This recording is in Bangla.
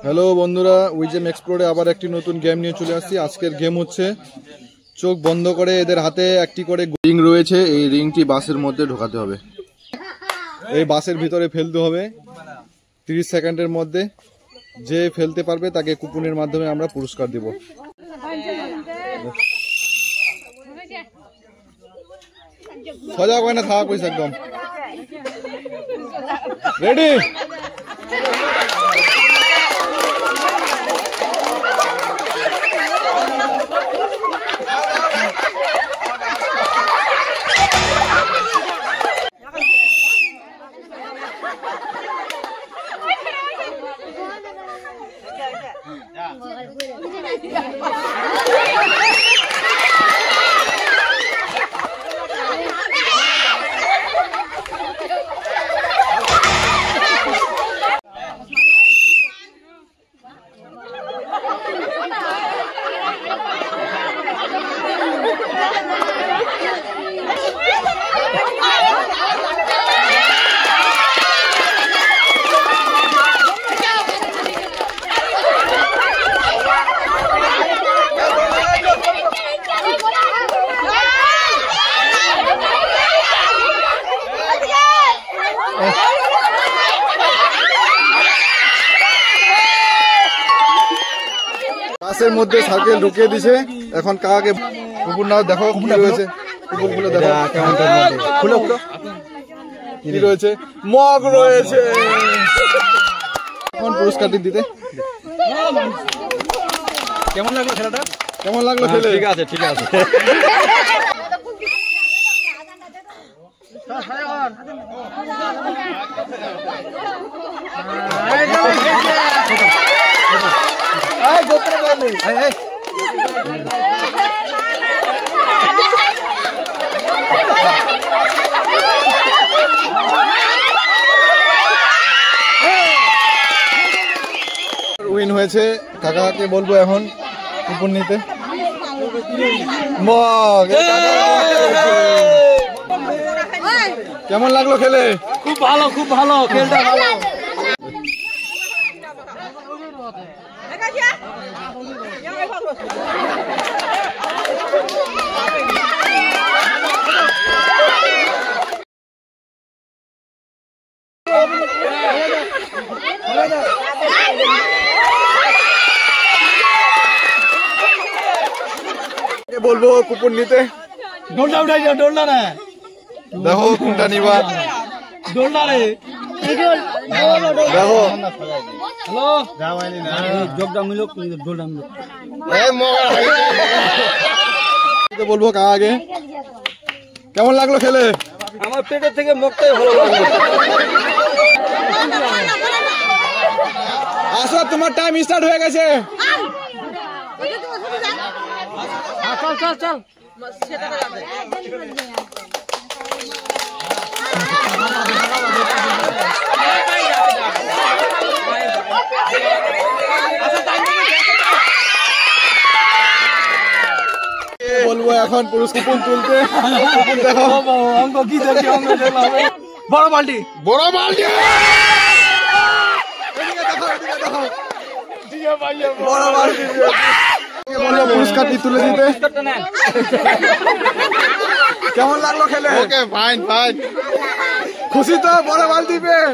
হ্যালো বন্ধুরা, উইজেম এক্সপ্লোরে আবার একটি নতুন গেম নিয়ে চলে আসছি। আজকের গেম হচ্ছে চোখ বন্ধ করে এদের হাতে একটি করে রিং রয়েছে, এই রিংটি বাসের মধ্যে ঢোকাতে হবে। এই বাসের ভিতরে ফেলতে হবে 30 সেকেন্ডের মধ্যে। যে ফেলতে পারবে তাকে কুপনের মাধ্যমে আমরা পুরস্কার দেব। সজাগ হয় না, থাকা কইস একদম রেডি। বাসের মধ্যে সার্কেল ঢুকিয়ে দিছে। এখন কাকে কুকুর নাও দেখো কি রয়েছে, কুকুর গুলো দেখো খুলো খুলো কি রয়েছে, মগ রয়েছে। এখন পুরস্কারটি দিতে কেমন লাগলো খেলাটা? কেমন লাগলো খেলে? ঠিক আছে ঠিক আছে। উইন হয়েছে। কাকাকে বলবো এখন কুপন নিতে। কেমন লাগলো খেলে? খুব ভালো, খুব ভালো, খেলটা ভালো। বলবো কুপন নিতে। ডোলটা উঠাই যাও, ডোলটা না দেখো কোনটা নিবা। ডোলটা রে দেখো হ্যালো যোগটা মিলো, ডোলটা মিলো। বলবো কা আগে কেমন লাগলো খেলে? আমার পেটের থেকে মুখটাই ভালো লাগলো। আসো, তোমার টাইম স্টার্ট হয়ে গেছে। চল চল চল। বলবো এখন পুরস্কার তুলতে। দেখো অঙ্ক কি দেখি, অঙ্ক দেখলাম বড় বালতি, বড় বালতি, বড় বালতি। বললো পুরস্কারটি তুলে দিতে। কেমন লাগলো খেলে? Okay fine fine. খুশি তো বড় বালতি পেয়ে?